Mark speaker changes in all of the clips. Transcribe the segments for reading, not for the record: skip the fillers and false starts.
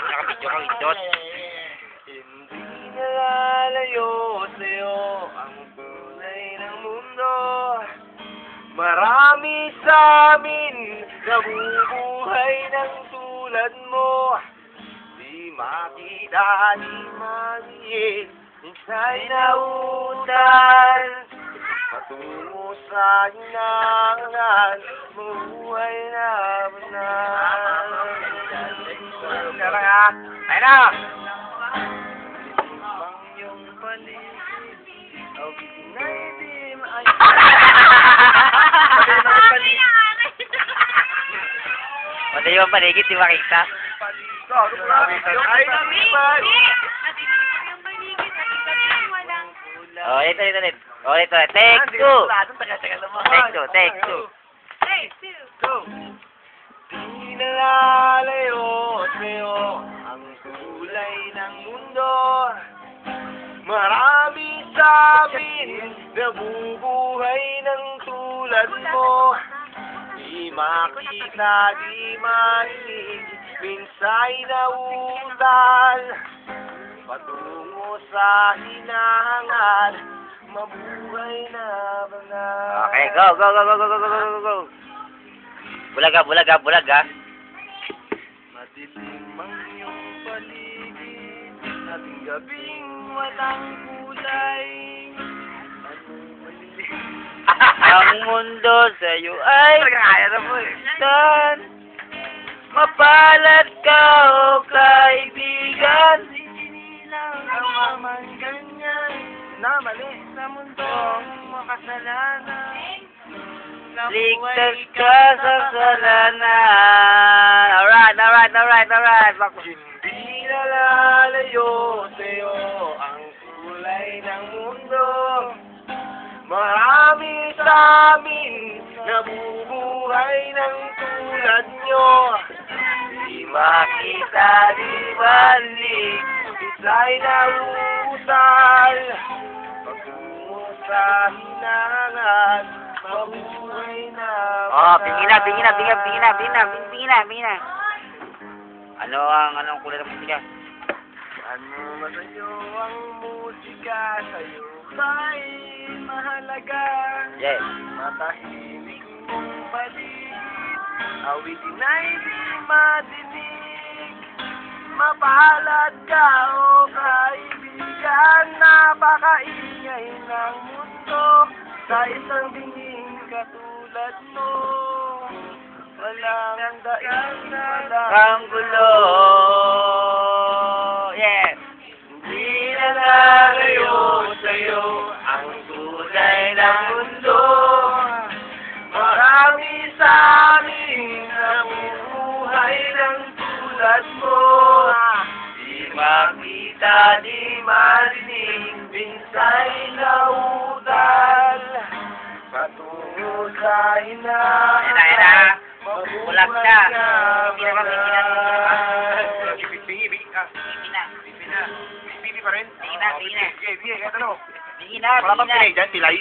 Speaker 1: Nakabidyo kang idot.
Speaker 2: Hindi nalalayo sa'yo ang tunay ng mundo. Marami sa amin nabubuhay ng tulad mo. Di makita, di marinig, minsa'y nauutan. Patungo sa hinangan, mabuhay na banal. Tara nga, tayo na! Mang iyong paligid, awitin ay di
Speaker 1: Pati yung paligid, di makita. Oh, ito. Oh, ito. Take two. Take two.
Speaker 2: Di nalalayo sa'yo ang kulay ng mundo. Marami sa amin nabubuhay ng tulad mo. Di makita, di marinig, minsa'y nauutal. Patungo sa hinahangad, mabuhay na banal.
Speaker 1: Okay, go. Bulaga.
Speaker 2: Madilim ang iyong paligid, ating gabing walang kulay.
Speaker 1: Ang mundo sa'yo ay tan. Mapalad ka o kaibigan.
Speaker 2: Ang man ganyan na mali sa mundong makasalanan.
Speaker 1: Ligtas ka sa kasalanan. Alright.
Speaker 2: Hindi nalalayo sa'yo ang kulay ng mundo. Marami sa amin nabubuhay ng tulad nyo. Di makita, di balik, isa'y nauusal. Pagtungo sa hinangan, mabuhay na.
Speaker 1: Oh, pingin na. Anong kulay ng musika?
Speaker 2: Ano ba sa'yo ang musika? Sa'yo ba'y mahalaga?
Speaker 1: Yes.
Speaker 2: Matahimik mong paligid, awitin ay di madinig. Mapalad ka o kaibigan, napakaingay ng mundo. Sa isang binging katulad mo, walang daig,
Speaker 1: Ang gulo. Yes.
Speaker 2: Hindi nalalayo sa'yo ang tunay ng mundo. Marami sa amin nabubuhay ng tulad mo. Di makita, di marinig, minsa'y nauutal. Patungo sa hinahangad,
Speaker 1: Ayan na. Bulag ka.
Speaker 2: Bibi pa rin?
Speaker 1: Tingin na.
Speaker 2: Sige, ano?
Speaker 1: Tingin na.
Speaker 2: Wala bang pilay dyan? Pilay?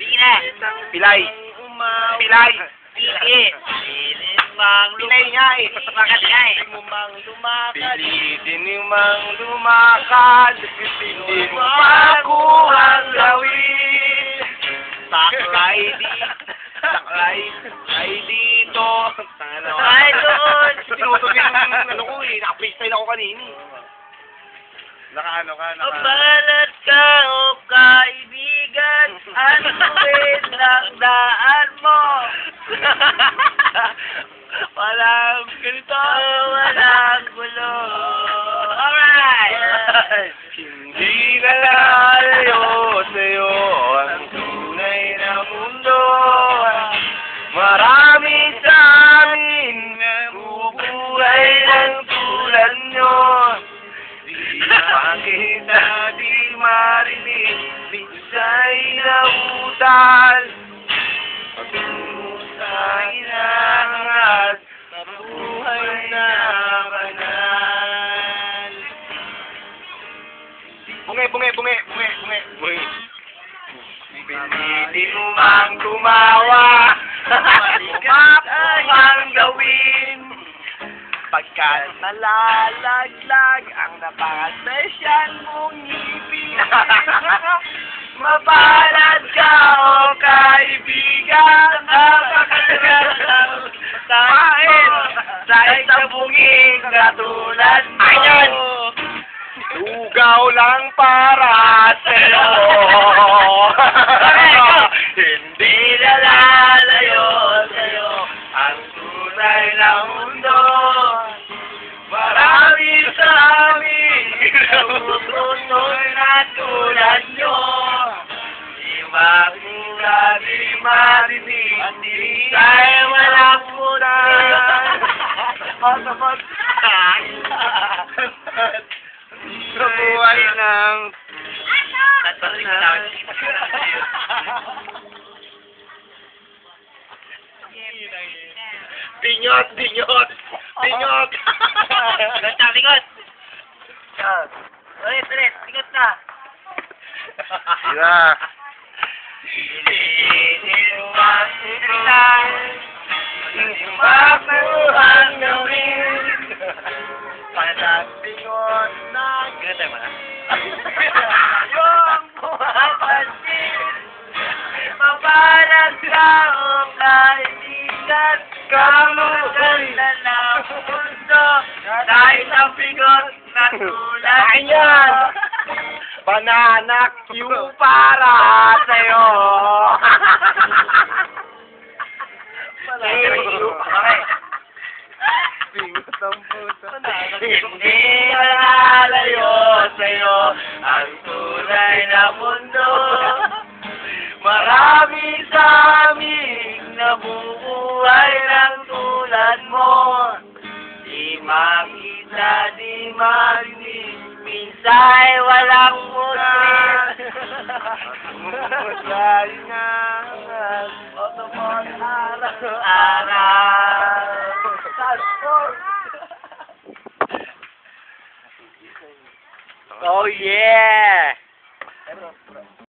Speaker 1: Tingin na.
Speaker 2: Pilay. Pilay.
Speaker 1: Pilit mang
Speaker 2: Pilay nga eh.
Speaker 1: Bakit nga eh?
Speaker 2: Pilitin mo mang lumakad. Hindi mo makuha ang gawin. Sakay dito.
Speaker 1: Sakay doon.
Speaker 2: Tinutol yung ano ko eh. Naka-freestyle ako kanini. Naka-ano ka?
Speaker 1: Mabalat ka o kaibigan, anuin ang daan mo.
Speaker 2: Walang ganito.
Speaker 1: Walang gulo. Alright.
Speaker 2: Hindi nalalayo sa'yo ang tunay na mundo. Marami sa amin nabubuhay ng tulad nyo. Di makita, di marinig, minsa'y nauutal. Patungo sa hinangat, mabuhay na banal. Bungi. Kahit nalalaglag ang napaka-special mong ngipin. Mapalad ka o kaibigan, napakagandang kain sa isang bunging katulad mo.
Speaker 1: Ayun!
Speaker 2: Lugaw lang para sa'yo. Hindi na lalayo sa'yo ang tunay na mundo. Marami sa amin namutunoy na tulad nyo. Di makita, di marinig, dahil walang punan. Sa buhay ng... Binyot! Binyot! Binyot!
Speaker 1: Lingot na, lingot! Ulit, ulit, lingot na!
Speaker 2: Diba? Hindi makuhang gawin Panatingon na
Speaker 1: Lingot tayo muna.
Speaker 2: yung pumapansin Maparang tao kaibigan Kamaganda na mundo Dahil ang bigot na tulad Ayan! Banana Q para sa'yo!
Speaker 1: Okay.
Speaker 2: Bingot ang puso. Hindi alalayo sa'yo ang tunay na mundo. Marami sa amin nabubuhay ng tulad mo. Di makita, di marinig, minsa'y walang mutin. Musay nga araw-araw. Oh yeah!